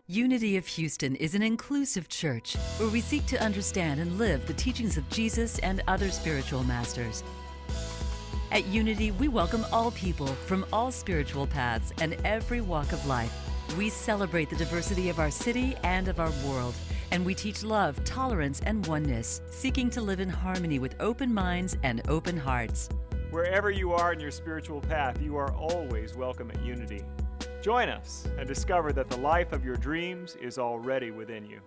Unity of Houston is an inclusive church where we seek to understand and live the teachings of Jesus and other spiritual masters. At Unity, we welcome all people from all spiritual paths and every walk of life. We celebrate the diversity of our city and of our world, and we teach love, tolerance, and oneness, seeking to live in harmony with open minds and open hearts. Wherever you are in your spiritual path, you are always welcome at Unity. Join us and discover that the life of your dreams is already within you.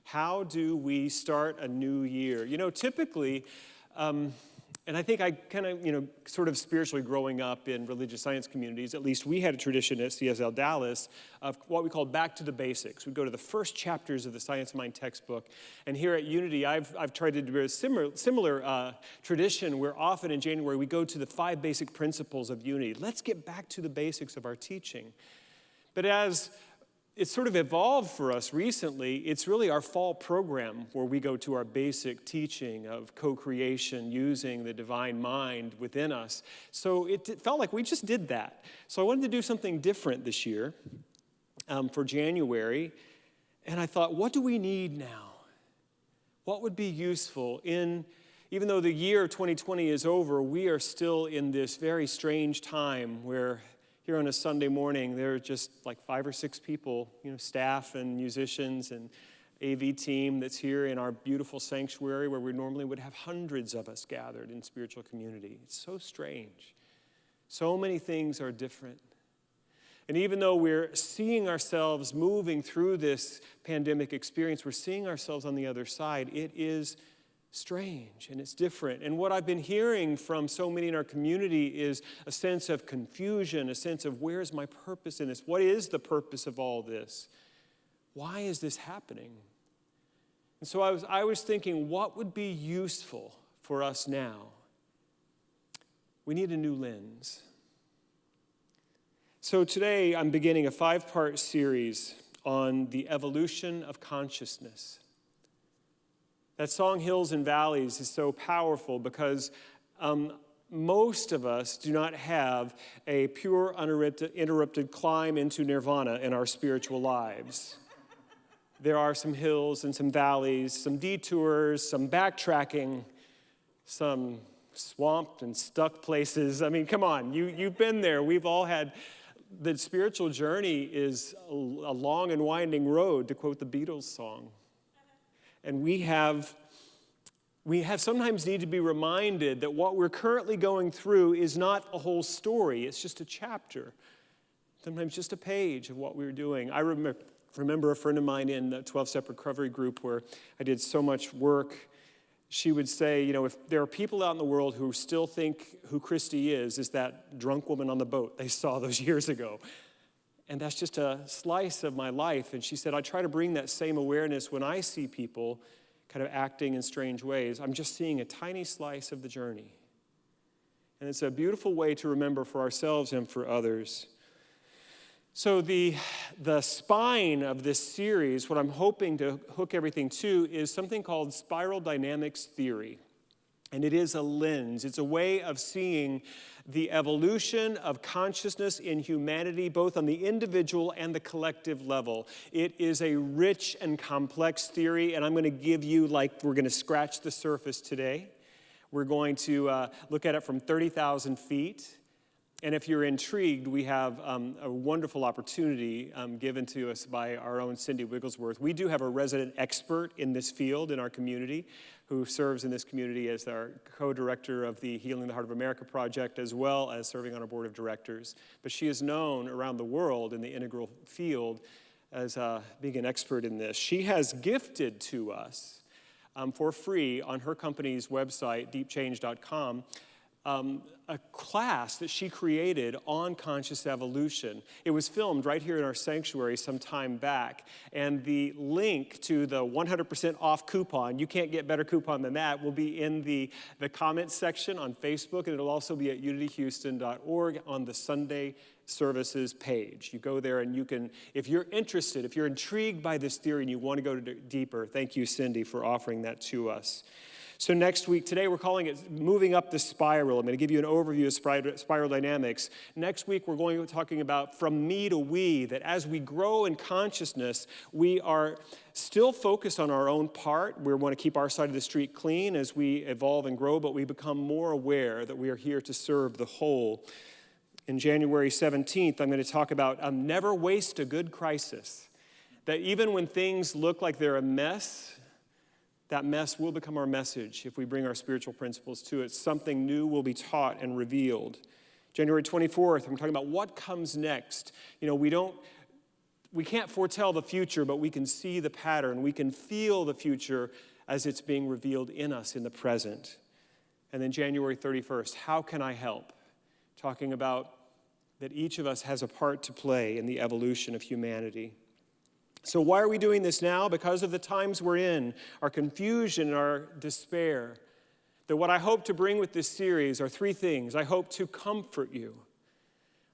How do we start a new year? You know, typically, and I think I kind of, sort of spiritually growing up in religious science communities, at least we had a tradition at CSL Dallas of what we called back to the basics. We'd go to the first chapters of the Science of Mind textbook. And here at Unity, I've tried to do a similar tradition where often in January we go to the 5 basic principles of unity. Let's get back to the basics of our teaching. But as it's sort of evolved for us recently, it's really our fall program where we go to our basic teaching of co-creation using the divine mind within us. So it felt like we just did that. So I wanted to do something different this year for January. And I thought, what do we need now? What would be useful even though the year 2020 is over, we are still in this very strange time where here on a Sunday morning, there are just like 5 or 6 people, staff and musicians and AV team that's here in our beautiful sanctuary where we normally would have hundreds of us gathered in spiritual community. It's so strange. So many things are different. And even though we're seeing ourselves moving through this pandemic experience, we're seeing ourselves on the other side. It is strange and it's different. And what I've been hearing from so many in our community is a sense of confusion, a sense of where's my purpose in this? What is the purpose of all this? Why is this happening? And so I was thinking, what would be useful for us now? We need a new lens. So today I'm beginning a 5-part series on the evolution of consciousness. That song, Hills and Valleys, is so powerful because most of us do not have a pure, uninterrupted climb into nirvana in our spiritual lives. There are some hills and some valleys, some detours, some backtracking, some swamped and stuck places. I mean, come on, you've been there. We've all had. The spiritual journey is a long and winding road, to quote the Beatles song. And we have sometimes need to be reminded that what we're currently going through is not a whole story. It's just a chapter, sometimes just a page of what we're doing. I remember a friend of mine in the 12-step recovery group where I did so much work. She would say, if there are people out in the world who still think who Christy is that drunk woman on the boat they saw those years ago. And that's just a slice of my life. And she said, I try to bring that same awareness when I see people kind of acting in strange ways. I'm just seeing a tiny slice of the journey. And it's a beautiful way to remember for ourselves and for others. So the spine of this series, what I'm hoping to hook everything to, is something called spiral dynamics theory. And it is a lens. It's a way of seeing the evolution of consciousness in humanity, both on the individual and the collective level. It is a rich and complex theory, and I'm going to give you, we're going to scratch the surface today. We're going to look at it from 30,000 feet. And if you're intrigued, we have a wonderful opportunity given to us by our own Cindy Wigglesworth. We do have a resident expert in this field in our community who serves in this community as our co-director of the Healing the Heart of America project, as well as serving on our board of directors. But she is known around the world in the integral field as being an expert in this. She has gifted to us for free on her company's website, deepchange.com, a class that she created on conscious evolution. It was filmed right here in our sanctuary some time back, and the link to the 100% off coupon, you can't get better coupon than that, will be in the comments section on Facebook, and it'll also be at unityhouston.org on the Sunday services page. You go there and you can, if you're interested, if you're intrigued by this theory and you want to go deeper, thank you, Cindy, for offering that to us. So next week, today we're calling it Moving Up the Spiral. I'm going to give you an overview of spiral dynamics. Next week, we're going to be talking about from me to we, that as we grow in consciousness, we are still focused on our own part. We want to keep our side of the street clean as we evolve and grow, but we become more aware that we are here to serve the whole. In January 17th, I'm going to talk about never waste a good crisis. That even when things look like they're a mess, that mess will become our message if we bring our spiritual principles to it. Something new will be taught and revealed. January 24th, I'm talking about what comes next. We can't foretell the future, but we can see the pattern. We can feel the future as it's being revealed in us in the present. And then January 31st, how can I help? Talking about that each of us has a part to play in the evolution of humanity. So why are we doing this now? Because of the times we're in, our confusion and our despair. That what I hope to bring with this series are three things. I hope to comfort you.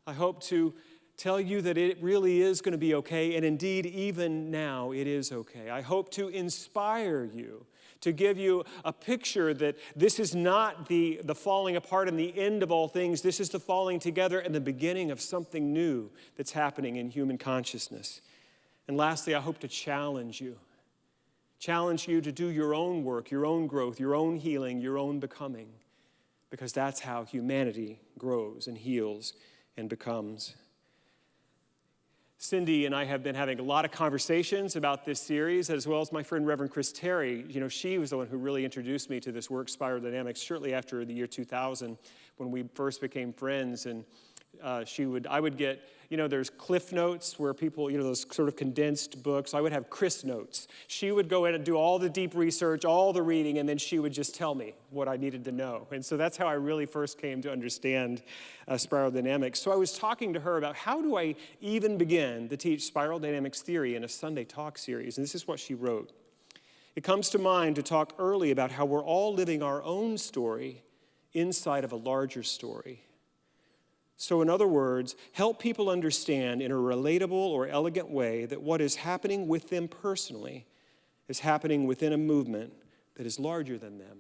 I hope to tell you that it really is going to be okay, and indeed, even now, it is okay. I hope to inspire you, to give you a picture that this is not the falling apart and the end of all things. This is the falling together and the beginning of something new that's happening in human consciousness. And lastly, I hope to challenge you to do your own work, your own growth, your own healing, your own becoming, because that's how humanity grows and heals and becomes. Cindy and I have been having a lot of conversations about this series, as well as my friend Reverend Chris Terry. She was the one who really introduced me to this work, Spiral Dynamics, shortly after the year 2000, when we first became friends. And I would get, there's Cliff Notes where people, those sort of condensed books. I would have Chris Notes. She would go in and do all the deep research, all the reading, and then she would just tell me what I needed to know. And so that's how I really first came to understand spiral dynamics. So I was talking to her about how do I even begin to teach spiral dynamics theory in a Sunday talk series. And this is what she wrote. It comes to mind to talk early about how we're all living our own story inside of a larger story. So in other words, help people understand in a relatable or elegant way that what is happening with them personally is happening within a movement that is larger than them.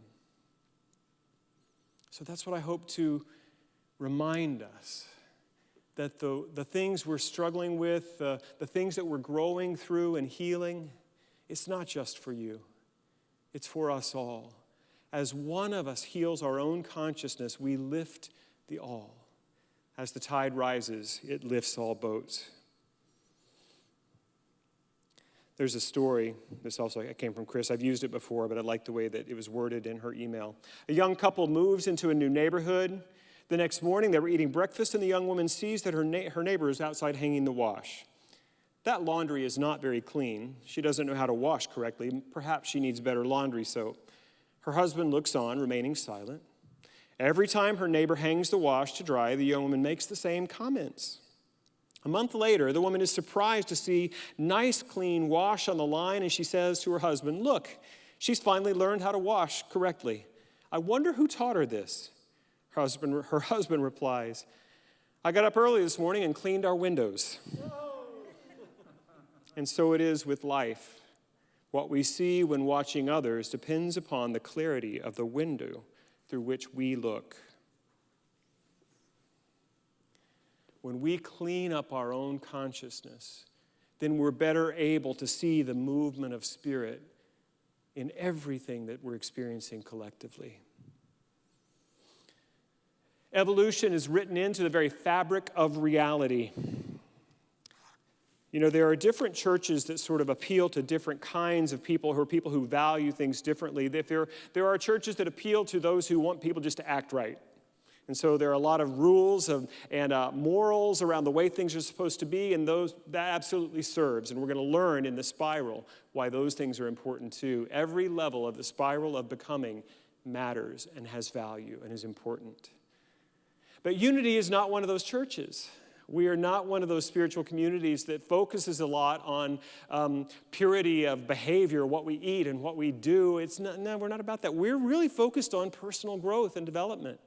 So that's what I hope to remind us, that the things we're struggling with, the things that we're growing through and healing, it's not just for you. It's for us all. As one of us heals our own consciousness, we lift the all. As the tide rises, it lifts all boats. There's a story, this also came from Chris. I've used it before, but I like the way that it was worded in her email. A young couple moves into a new neighborhood. The next morning, they were eating breakfast, and the young woman sees that her neighbor is outside hanging the wash. That laundry is not very clean. She doesn't know how to wash correctly. Perhaps she needs better laundry soap. Her husband looks on, remaining silent. Every time her neighbor hangs the wash to dry, the young woman makes the same comments. A month later, the woman is surprised to see nice, clean wash on the line, and she says to her husband, "Look, she's finally learned how to wash correctly. I wonder who taught her this." Her husband replies, "I got up early this morning and cleaned our windows." And so it is with life. What we see when watching others depends upon the clarity of the window through which we look. When we clean up our own consciousness, then we're better able to see the movement of spirit in everything that we're experiencing collectively. Evolution is written into the very fabric of reality. There are different churches that sort of appeal to different kinds of people who value things differently. There are churches that appeal to those who want people just to act right. And so there are a lot of rules and morals around the way things are supposed to be, and that absolutely serves. And we're going to learn in the spiral why those things are important too. Every level of the spiral of becoming matters and has value and is important. But Unity is not one of those churches. We are not one of those spiritual communities that focuses a lot on purity of behavior, what we eat and what we do. We're not about that. We're really focused on personal growth and development,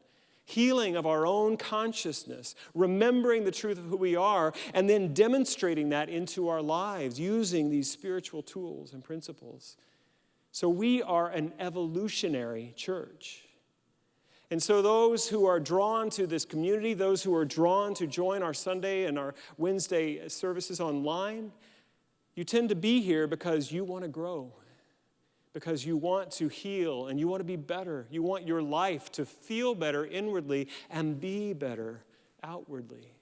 healing of our own consciousness, remembering the truth of who we are, and then demonstrating that into our lives using these spiritual tools and principles. So we are an evolutionary church. And so those who are drawn to this community, those who are drawn to join our Sunday and our Wednesday services online, you tend to be here because you want to grow, because you want to heal and you want to be better. You want your life to feel better inwardly and be better outwardly.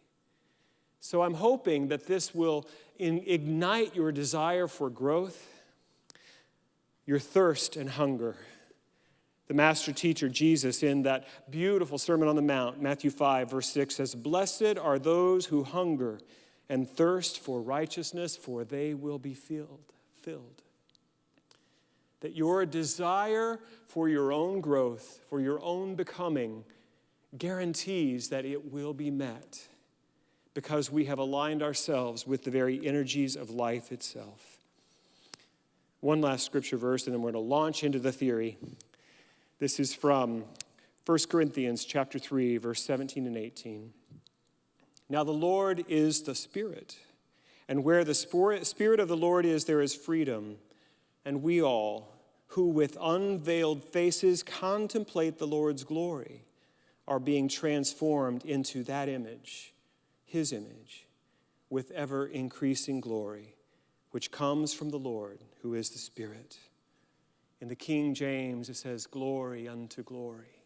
So I'm hoping that this will ignite your desire for growth, your thirst and hunger. The master teacher, Jesus, in that beautiful Sermon on the Mount, Matthew 5, verse 6, says, "Blessed are those who hunger and thirst for righteousness, for they will be filled." That your desire for your own growth, for your own becoming, guarantees that it will be met because we have aligned ourselves with the very energies of life itself. One last scripture verse, and then we're going to launch into the theory. This is from 1 Corinthians chapter 3, verse 17 and 18. "Now the Lord is the Spirit, and where the Spirit of the Lord is, there is freedom. And we all, who with unveiled faces contemplate the Lord's glory, are being transformed into that image, His image, with ever-increasing glory, which comes from the Lord, who is the Spirit." In the King James, it says, "Glory unto glory."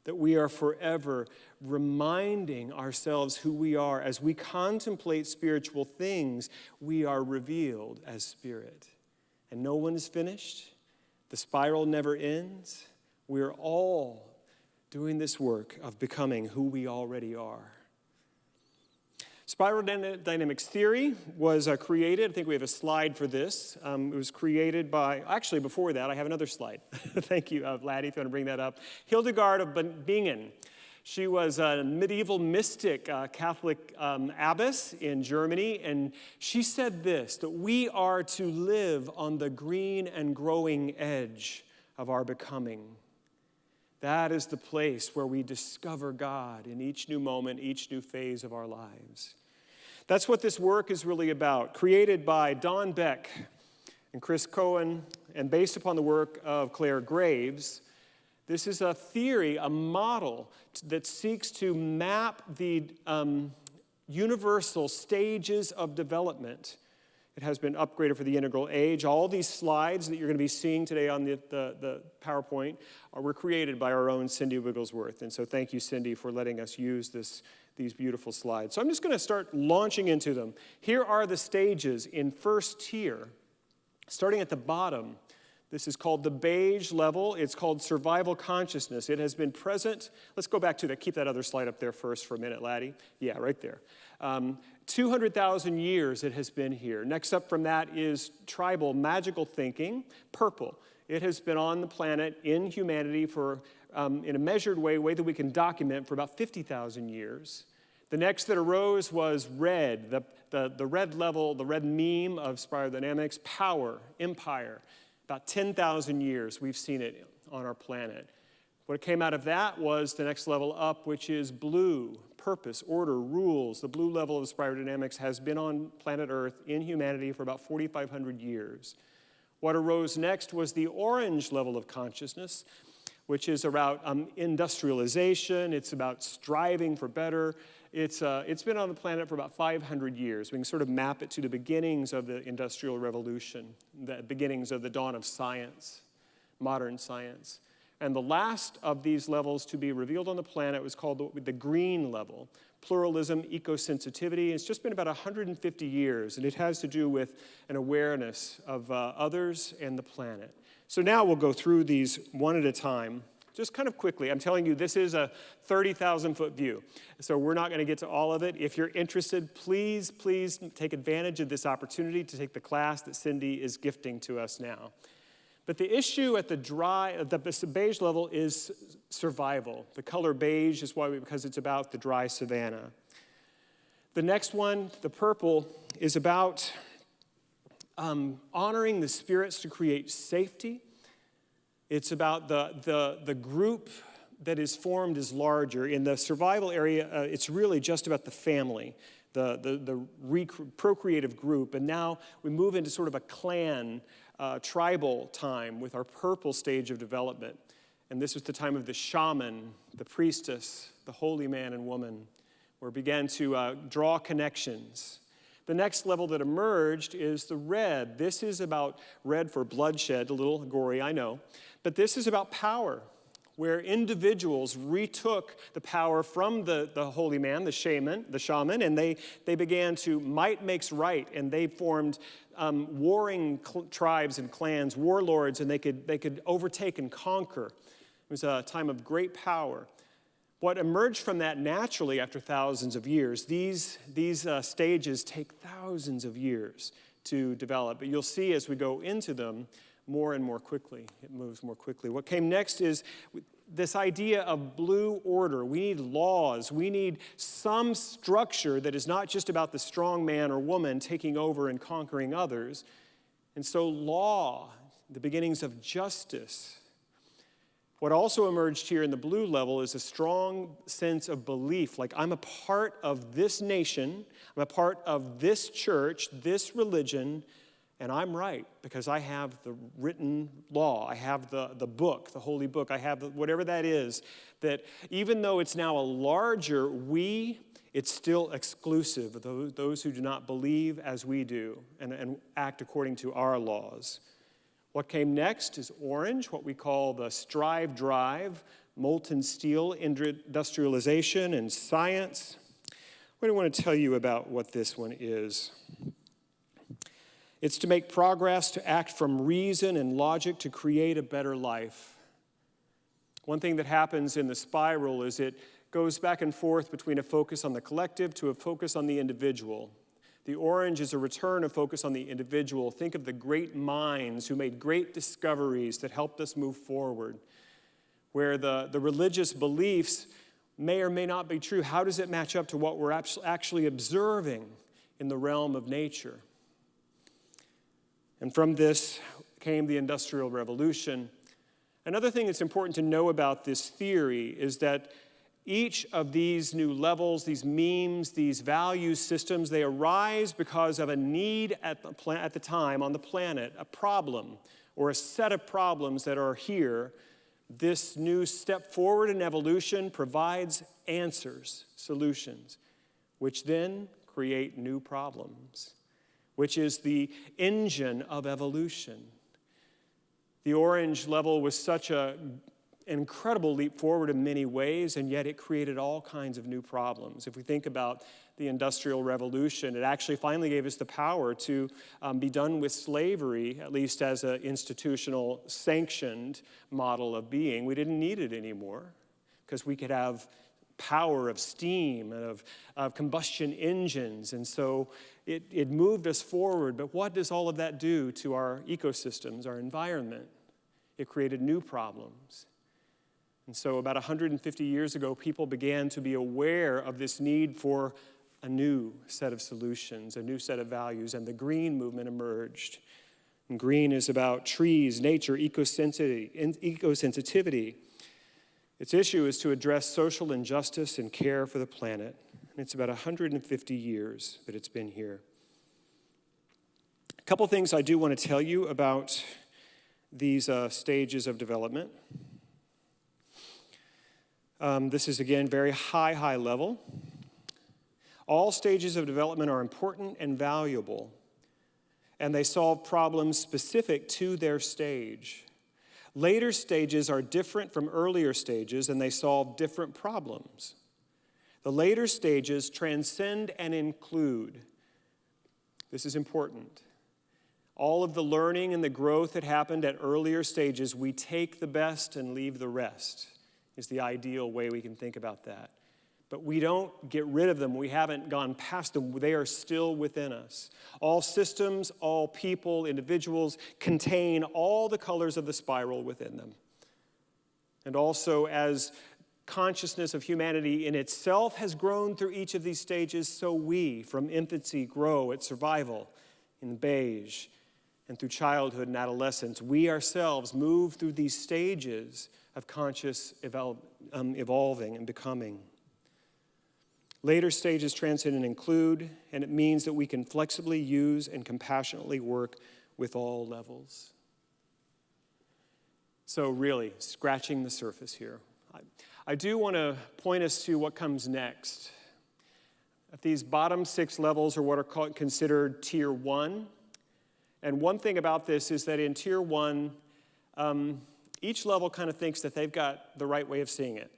That we are forever reminding ourselves who we are. As we contemplate spiritual things, we are revealed as spirit. And no one is finished. The spiral never ends. We're all doing this work of becoming who we already are. Spiral dynamics theory was created. I think we have a slide for this. It was created by, actually before that, I have another slide. Thank you, Laddie, if you want to bring that up. Hildegard of Bingen. She was a medieval mystic, Catholic abbess in Germany, and she said this, that we are to live on the green and growing edge of our becoming. That is the place where we discover God in each new moment, each new phase of our lives. That's what this work is really about. Created by Don Beck and Chris Cohen, and based upon the work of Claire Graves, this is a theory, a model that seeks to map the universal stages of development. It has been upgraded for the integral age. All these slides that you're going to be seeing today on the PowerPoint were created by our own Cindy Wigglesworth. And so thank you, Cindy, for letting us use these beautiful slides. So I'm just going to start launching into them. Here are the stages in first tier. Starting at the bottom, this is called the beige level. It's called survival consciousness. It has been present. Let's go back to that. Keep that other slide up there first for a minute, Laddie. Yeah, right there. 200,000 years it has been here. Next up from that is tribal magical thinking, purple. It has been on the planet in humanity for, in a measured way that we can document for about 50,000 years. The next that arose was red, the red level, the red meme of spiral dynamics, power, empire. About 10,000 years we've seen it on our planet. What came out of that was the next level up, which is blue, purpose, order, rules. The blue level of spiral dynamics has been on planet Earth in humanity for about 4,500 years. What arose next was the orange level of consciousness, which is about industrialization. It's about striving for better. It's been on the planet for about 500 years. We can sort of map it to the beginnings of the Industrial Revolution, the beginnings of the dawn of science, modern science. And the last of these levels to be revealed on the planet was called the green level, pluralism, eco-sensitivity. It's just been about 150 years, and it has to do with an awareness of others and the planet. So now we'll go through these one at a time. Just kind of quickly, I'm telling you, this is a 30,000-foot view. So we're not going to get to all of it. If you're interested, please take advantage of this opportunity to take the class that Cindy is gifting to us now. But the issue at the beige level is survival. The color beige is because it's about the dry savanna. The next one, the purple, is about honoring the spirits to create safety. It's about the group that is formed is larger. In the survival area, it's really just about the family, the procreative group. And now we move into sort of a clan tribal time with our purple stage of development. And this was the time of the shaman, the priestess, the holy man and woman, where we began to draw connections. The next level that emerged is the red. This is about red for bloodshed, a little gory, I know. But this is about power, where individuals retook the power from the holy man, the shaman, and they began to, might makes right, and they formed warring tribes and clans, warlords, and they could overtake and conquer. It was a time of great power. What emerged from that naturally after thousands of years, these stages take thousands of years to develop, but you'll see as we go into them more and more quickly. It moves more quickly. What came next is this idea of blue order. We need laws. We need some structure that is not just about the strong man or woman taking over and conquering others. And so law, the beginnings of justice. What also emerged here in the blue level is a strong sense of belief, like I'm a part of this nation, I'm a part of this church, this religion, and I'm right because I have the written law, I have the book, the holy book, I have whatever that is, that even though it's now a larger we, it's still exclusive of those who do not believe as we do and act according to our laws. What came next is orange, what we call the strive drive, molten steel, industrialization, and science. What do I want to tell you about what this one is? It's to make progress, to act from reason and logic to create a better life. One thing that happens in the spiral is it goes back and forth between a focus on the collective to a focus on the individual. The orange is a return of focus on the individual. Think of the great minds who made great discoveries that helped us move forward. Where the religious beliefs may or may not be true. How does it match up to what we're actually observing in the realm of nature? And from this came the Industrial Revolution. Another thing that's important to know about this theory is that each of these new levels, these memes, these value systems, they arise because of a need at the time on the planet, a problem or a set of problems that are here. This new step forward in evolution provides answers, solutions, which then create new problems, which is the engine of evolution. The orange level was such an incredible leap forward in many ways, and yet it created all kinds of new problems. If we think about the Industrial Revolution, it actually finally gave us the power to be done with slavery, at least as an institutional sanctioned model of being. We didn't need it anymore because we could have power of steam and of combustion engines, and so it moved us forward. But what does all of that do to our ecosystems, our environment? It created new problems. And so about 150 years ago, people began to be aware of this need for a new set of solutions, a new set of values, and the green movement emerged. And green is about trees, nature, ecosensitivity. Its issue is to address social injustice and care for the planet. And it's about 150 years that it's been here. A couple things I do want to tell you about these stages of development. This is, again, very high level. All stages of development are important and valuable, and they solve problems specific to their stage. Later stages are different from earlier stages, and they solve different problems. The later stages transcend and include. This is important. All of the learning and the growth that happened at earlier stages, we take the best and leave the rest, is the ideal way we can think about that. But we don't get rid of them. We haven't gone past them. They are still within us. All systems, all people, individuals contain all the colors of the spiral within them. And also, as consciousness of humanity in itself has grown through each of these stages, so we, from infancy, grow at survival in beige, and through childhood and adolescence, we ourselves move through these stages of conscious evolving and becoming. Later stages transcend and include, and it means that we can flexibly use and compassionately work with all levels. So really, scratching the surface here. I do want to point us to what comes next. These bottom 6 levels are what are considered Tier 1. And one thing about this is that in Tier 1, each level kind of thinks that they've got the right way of seeing it.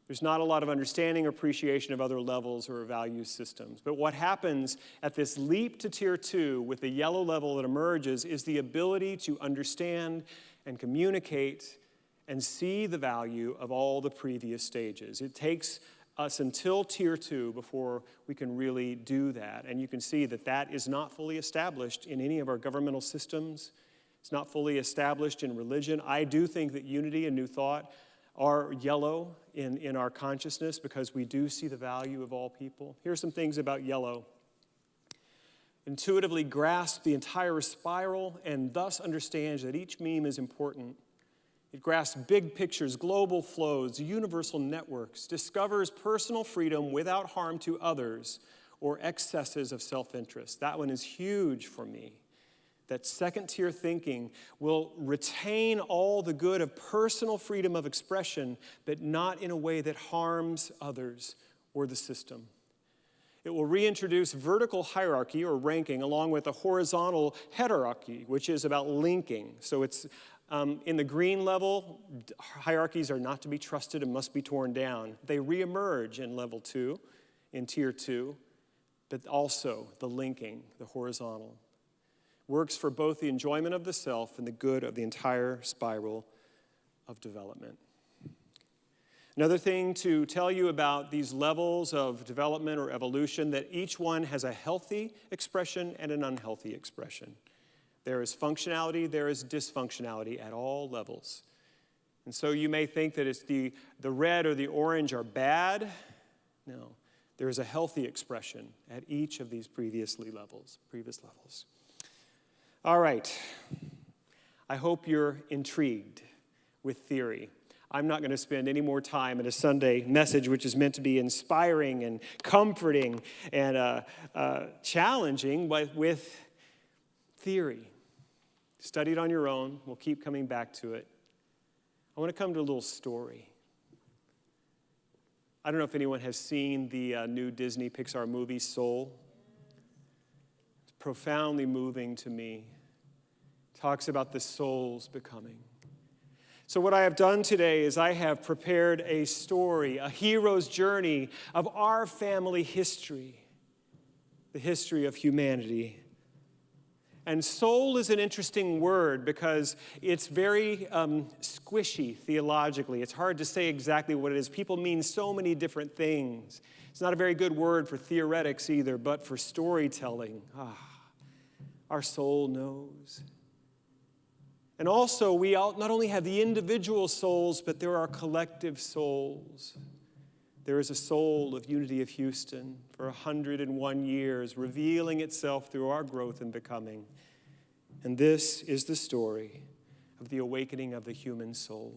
There's not a lot of understanding or appreciation of other levels or value systems. But what happens at this leap to Tier 2 with the yellow level that emerges is the ability to understand and communicate and see the value of all the previous stages. It takes us until Tier 2 before we can really do that. And you can see that that is not fully established in any of our governmental systems. It's not fully established in religion. I do think that unity and new thought are yellow in our consciousness because we do see the value of all people. Here are some things about yellow. Intuitively grasps the entire spiral and thus understands that each meme is important. It grasps big pictures, global flows, universal networks, discovers personal freedom without harm to others or excesses of self-interest. That one is huge for me. That second-tier thinking will retain all the good of personal freedom of expression, but not in a way that harms others or the system. It will reintroduce vertical hierarchy or ranking along with a horizontal heterarchy, which is about linking. So it's in the green level, hierarchies are not to be trusted and must be torn down. They reemerge in level 2, in Tier 2, but also the linking, the horizontal. Works for both the enjoyment of the self and the good of the entire spiral of development. Another thing to tell you about these levels of development or evolution, that each one has a healthy expression and an unhealthy expression. There is functionality, there is dysfunctionality at all levels. And so you may think that it's the red or the orange are bad. No, there is a healthy expression at each of these previous levels. All right, I hope you're intrigued with theory. I'm not going to spend any more time in a Sunday message which is meant to be inspiring and comforting and challenging, but with theory. Study it on your own. We'll keep coming back to it. I want to come to a little story. I don't know if anyone has seen the new Disney Pixar movie, Soul. It's profoundly moving to me. It talks about the soul's becoming. So what I have done today is I have prepared a story, a hero's journey of our family history, the history of humanity. And soul is an interesting word because it's very squishy theologically. It's hard to say exactly what it is. People mean so many different things. It's not a very good word for theoretics either, but for storytelling. Our soul knows. And also, we not only have the individual souls, but there are collective souls. There is a soul of Unity of Houston for 101 years, revealing itself through our growth and becoming. And this is the story of the awakening of the human soul.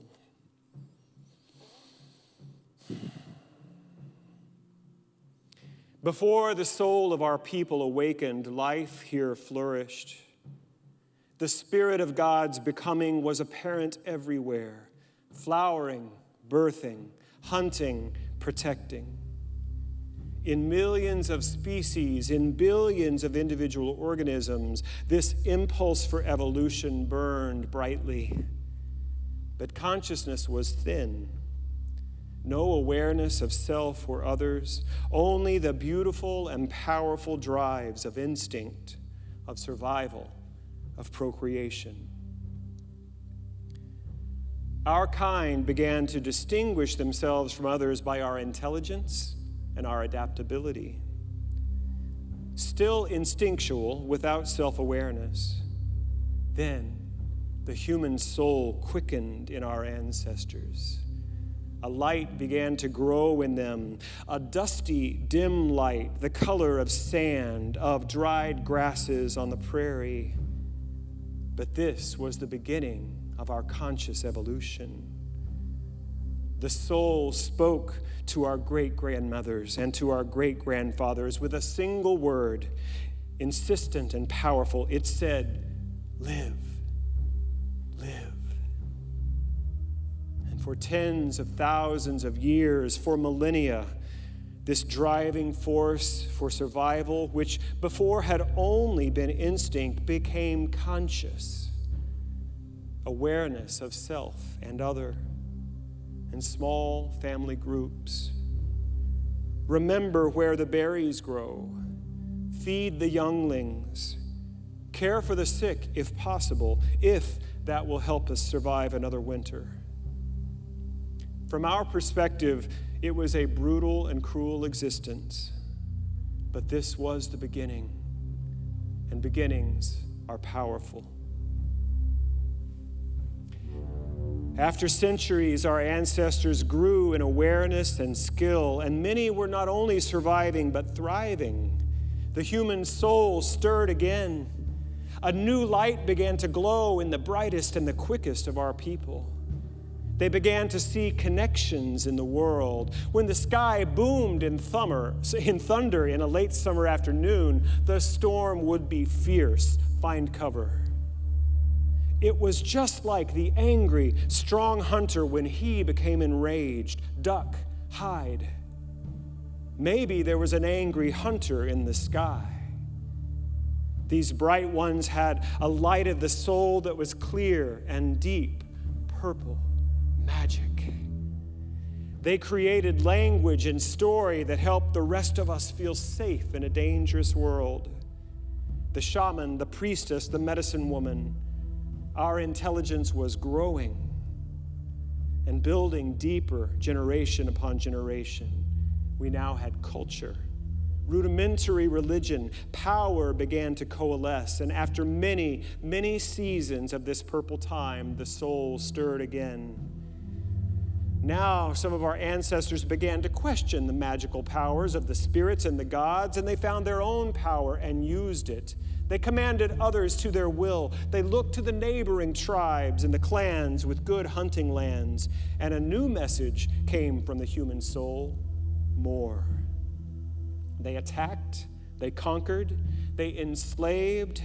Before the soul of our people awakened, life here flourished. The Spirit of God's becoming was apparent everywhere, flowering, birthing, hunting, protecting. In millions of species, in billions of individual organisms, this impulse for evolution burned brightly. But consciousness was thin. No awareness of self or others, only the beautiful and powerful drives of instinct, of survival, of procreation. Our kind began to distinguish themselves from others by our intelligence and our adaptability. Still instinctual, without self-awareness. Then the human soul quickened in our ancestors. A light began to grow in them, a dusty, dim light, the color of sand, of dried grasses on the prairie. But this was the beginning of our conscious evolution. The soul spoke to our great-grandmothers and to our great-grandfathers with a single word, insistent and powerful. It said, live. And for tens of thousands of years, for millennia, this driving force for survival, which before had only been instinct, became conscious. Awareness of self and other, and small family groups. Remember where the berries grow. Feed the younglings. Care for the sick if possible, if that will help us survive another winter. From our perspective, it was a brutal and cruel existence, but this was the beginning, and beginnings are powerful. After centuries, our ancestors grew in awareness and skill, and many were not only surviving but thriving. The human soul stirred again. A new light began to glow in the brightest and the quickest of our people. They began to see connections in the world. When the sky boomed in thunder in a late summer afternoon, the storm would be fierce. Find cover. It was just like the angry, strong hunter when he became enraged. Duck, hide. Maybe there was an angry hunter in the sky. These bright ones had a light of the soul that was clear and deep, purple, magic. They created language and story that helped the rest of us feel safe in a dangerous world. The shaman, the priestess, the medicine woman, our intelligence was growing and building deeper generation upon generation. We now had culture, rudimentary religion. Power began to coalesce, and after many, many seasons of this purple time, the soul stirred again. Now, some of our ancestors began to question the magical powers of the spirits and the gods, and they found their own power and used it. They commanded others to their will. They looked to the neighboring tribes and the clans with good hunting lands, and a new message came from the human soul: more. They attacked, they conquered, they enslaved.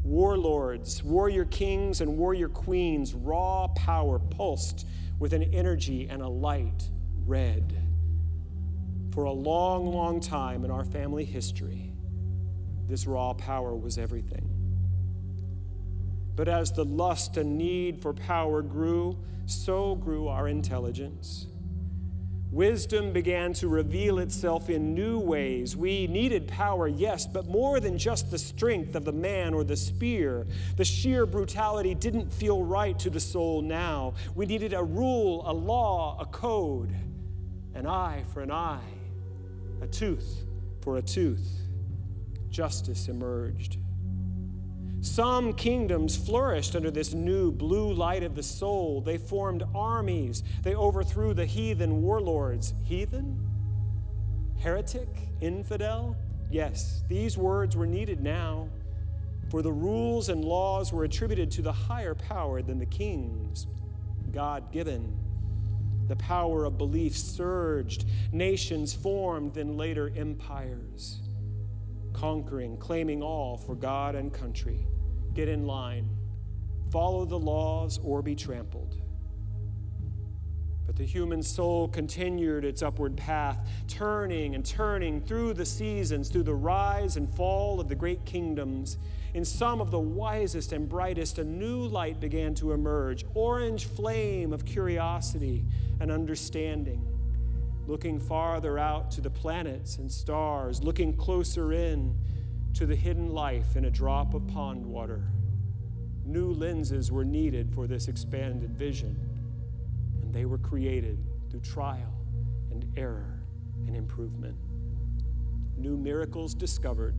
Warlords, warrior kings, and warrior queens, raw power pulsed with an energy and a light red. For a long, long time in our family history, this raw power was everything. But as the lust and need for power grew, so grew our intelligence. Wisdom began to reveal itself in new ways. We needed power, yes, but more than just the strength of the man or the spear. The sheer brutality didn't feel right to the soul now. We needed a rule, a law, a code. An eye for an eye, a tooth for a tooth. Justice emerged. Some kingdoms flourished under this new blue light of the soul. They formed armies. They overthrew the heathen warlords. Heathen? Heretic? Infidel? Yes, these words were needed now, for the rules and laws were attributed to the higher power than the kings, God-given. The power of belief surged. Nations formed, then later empires. Conquering, claiming all for God and country. Get in line. Follow the laws or be trampled. But the human soul continued its upward path, turning and turning through the seasons, through the rise and fall of the great kingdoms. In some of the wisest and brightest, a new light began to emerge, orange flame of curiosity and understanding. Looking farther out to the planets and stars, looking closer in to the hidden life in a drop of pond water. New lenses were needed for this expanded vision, and they were created through trial and error and improvement. New miracles discovered,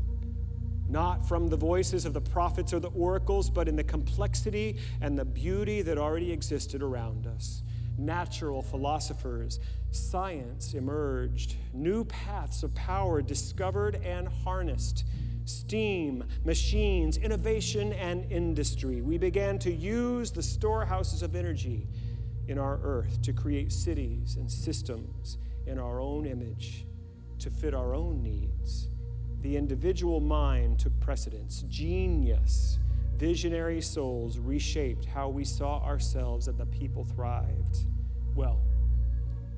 not from the voices of the prophets or the oracles, but in the complexity and the beauty that already existed around us. Natural philosophers, science emerged, new paths of power discovered and harnessed, steam, machines, innovation, and industry. We began to use the storehouses of energy in our earth to create cities and systems in our own image to fit our own needs. The individual mind took precedence. Genius, visionary souls reshaped how we saw ourselves and the people thrived. Well,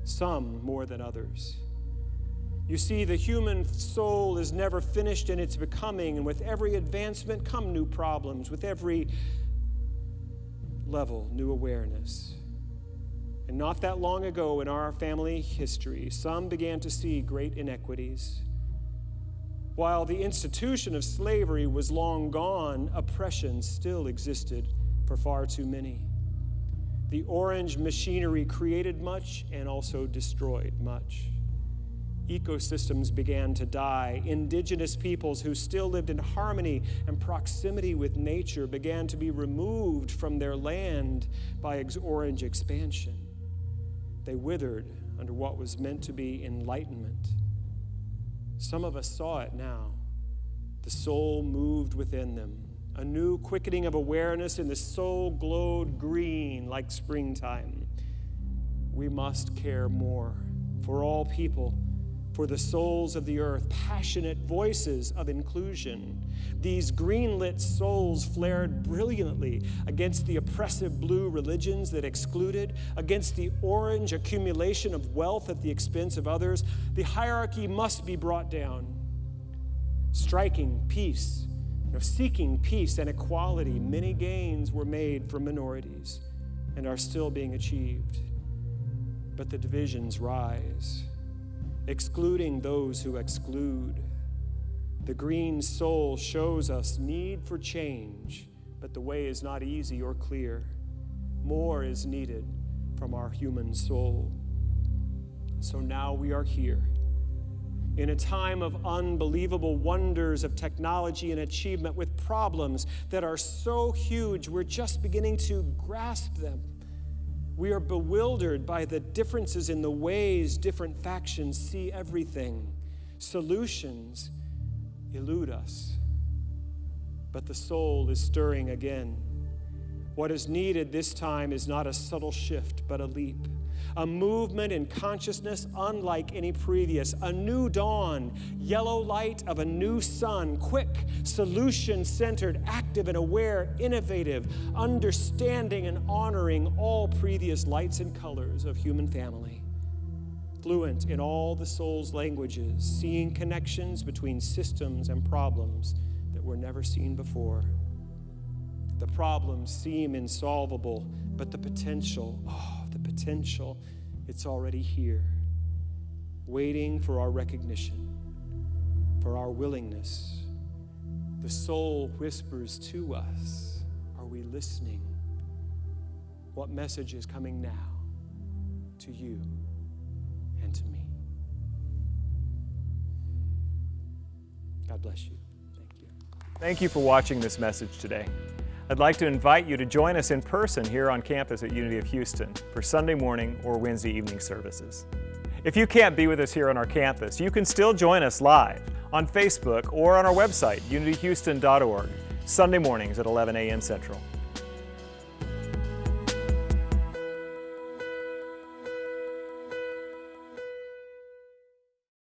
some more than others. You see, the human soul is never finished in its becoming, and with every advancement come new problems, with every level, new awareness. And not that long ago in our family history, some began to see great inequities. While the institution of slavery was long gone, oppression still existed for far too many. The orange machinery created much and also destroyed much. Ecosystems began to die. Indigenous peoples who still lived in harmony and proximity with nature began to be removed from their land by orange expansion. They withered under what was meant to be enlightenment. Some of us saw it now. The soul moved within them. A new quickening of awareness, and the soul glowed green like springtime. We must care more for all people, for the souls of the earth, passionate voices of inclusion. These green-lit souls flared brilliantly against the oppressive blue religions that excluded, against the orange accumulation of wealth at the expense of others. The hierarchy must be brought down. Striking peace, seeking peace and equality, many gains were made for minorities and are still being achieved. But the divisions rise, excluding those who exclude. The green soul shows us need for change, but the way is not easy or clear. More is needed from our human soul. So now we are here, in a time of unbelievable wonders of technology and achievement, with problems that are so huge we're just beginning to grasp them. We are bewildered by the differences in the ways different factions see everything. Solutions elude us. But the soul is stirring again. What is needed this time is not a subtle shift, but a leap. A movement in consciousness unlike any previous. A new dawn, yellow light of a new sun, quick, solution-centered, active and aware, innovative, understanding and honoring all previous lights and colors of human family. Fluent in all the soul's languages, seeing connections between systems and problems that were never seen before. The problems seem insolvable, but the potential, it's already here, waiting for our recognition, for our willingness. The soul whispers to us, are we listening? What message is coming now to you and to me? God bless you. Thank you. Thank you for watching this message today. I'd like to invite you to join us in person here on campus at Unity of Houston for Sunday morning or Wednesday evening services. If you can't be with us here on our campus, you can still join us live on Facebook or on our website, unityhouston.org, Sunday mornings at 11 a.m. Central.